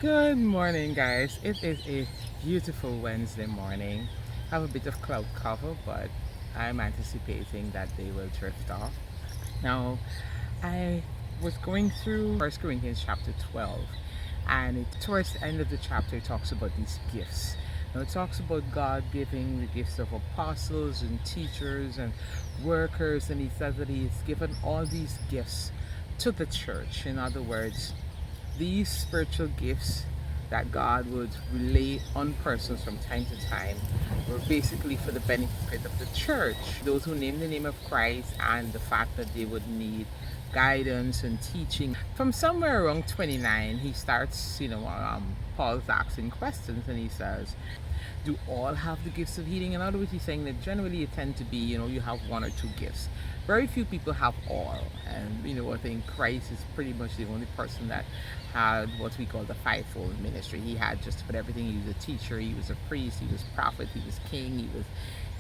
Good morning, guys. It is a beautiful Wednesday morning. Have a bit of cloud cover, but I'm anticipating that they will drift off. Now, I was going through First Corinthians chapter 12, and towards the end of the chapter, it talks about these gifts. Now, it talks about God giving the gifts of apostles and teachers and workers, and He says that He's given all these gifts to the church. In other words, these spiritual gifts that God would relay on persons from time to time were basically for the benefit of the church, those who name the name of Christ, and the fact that they would need guidance and teaching. From somewhere around 29, he starts, Paul's asking questions, and he says, do all have the gifts of healing? In other words, he's saying that generally it tend to be, you have one or two gifts. Very few people have all. And, I think Christ is pretty much the only person that had what we call the fivefold ministry. He had just about everything. He was a teacher, he was a priest, he was prophet, he was king,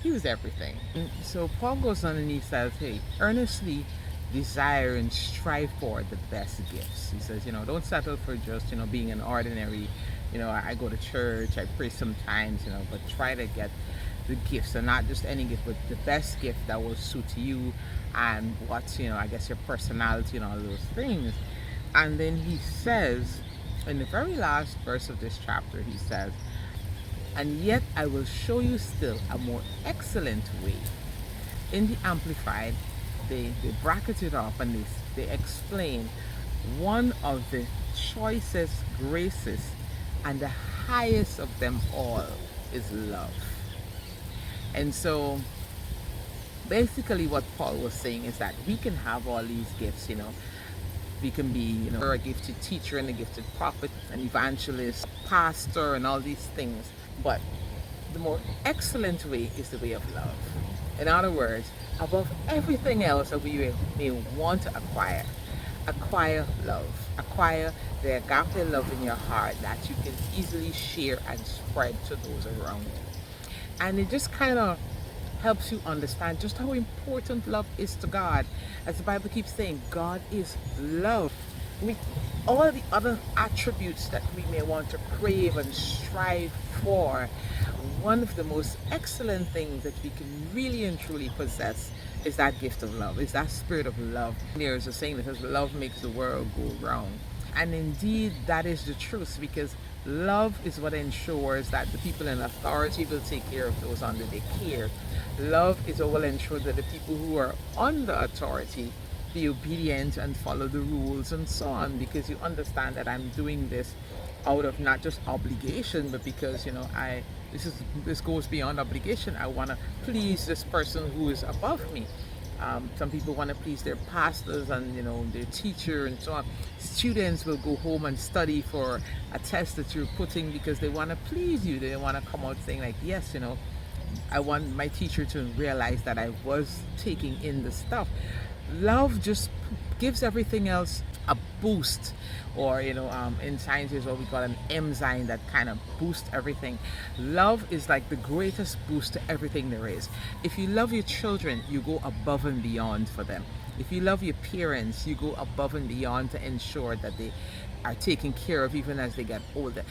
he was everything. And so Paul goes on and he says, hey, earnestly desire and strive for the best gifts. He says, don't settle for just, being an ordinary, I go to church, I pray sometimes, but try to get the gifts, and not just any gift, but the best gift that will suit you and what, I guess your personality and all those things. And then he says, in the very last verse of this chapter, he says, and yet I will show you still a more excellent way. In the Amplified, they bracket it off and they explain one of the choicest graces and the highest of them all is love. And so basically what Paul was saying is that we can have all these gifts, we can be, a gifted teacher and a gifted prophet, an evangelist, pastor, and all these things. But the more excellent way is the way of love. In other words, above everything else that we may want to acquire love. Acquire the agape love in your heart that you can easily share and spread to those around you. And it just kind of helps you understand just how important love is to God. As the Bible keeps saying, God is love. All the other attributes that we may want to crave and strive for, one of the most excellent things that we can really and truly possess is that gift of love, is that spirit of love. There's a saying that says love makes the world go round. And indeed, that is the truth, because love is what ensures that the people in authority will take care of those under their care. Love is what will ensure that the people who are under authority be obedient and follow the rules and so on, because you understand that I'm doing this out of not just obligation, but because this goes beyond obligation. I want to please this person who is above me. Some people want to please their pastors and their teacher and so on. Students will go home and study for a test that you're putting because they want to please you. They want to come out saying like, yes, I want my teacher to realize that I was taking in the stuff. Love just gives everything else a boost, or in science is what we call an enzyme that kind of boosts everything. Love is like the greatest boost to everything there is. If you love your children, you go above and beyond for them. If you love your parents, you go above and beyond to ensure that they are taken care of even as they get older.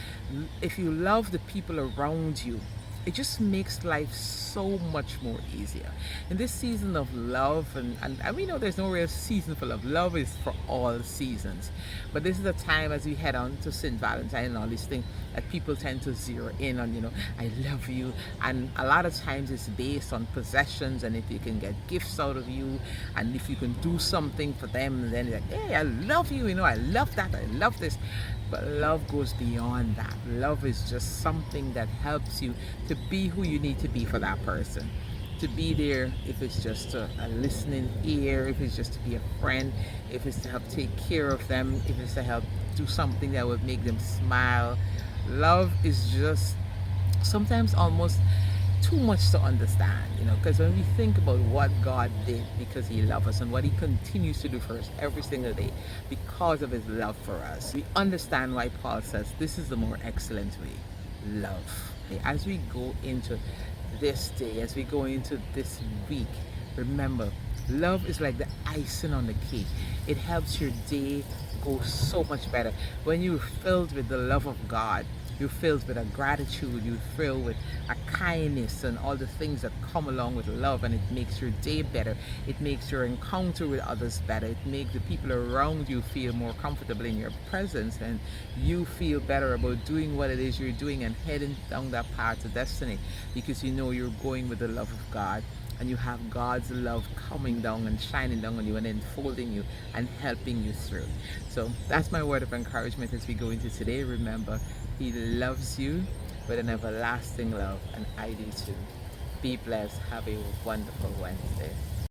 If you love the people around you, it just makes life so much more easier. In this season of love, and we know there's no real season for love. Love is for all seasons. But this is a time as we head on to St. Valentine and all these things that people tend to zero in on, I love you. And a lot of times it's based on possessions, and if you can get gifts out of you, and if you can do something for them, then they're like, hey, I love you, I love that, I love this. But love goes beyond that. Love is just something that helps you to be who you need to be for that person. To be there, if it's just a listening ear, if it's just to be a friend, if it's to help take care of them, if it's to help do something that would make them smile. Love is just sometimes almost too much to understand, because when we think about what God did because He loved us and what He continues to do for us every single day because of His love for us, we understand why Paul says this is the more excellent way, love. As we go into this day, as we go into this week, remember, Love is like the icing on the cake. It helps your day go so much better. When you're filled with the love of God, you're filled with a gratitude, you're filled with a kindness and all the things that come along with love, and it makes your day better. It makes your encounter with others better. It makes the people around you feel more comfortable in your presence, and you feel better about doing what it is you're doing and heading down that path to destiny, because you know you're going with the love of God, and you have God's love coming down and shining down on you and enfolding you and helping you through. So that's my word of encouragement as we go into today. Remember, He loves you with an everlasting love, and I do too. Be blessed. Have a wonderful Wednesday.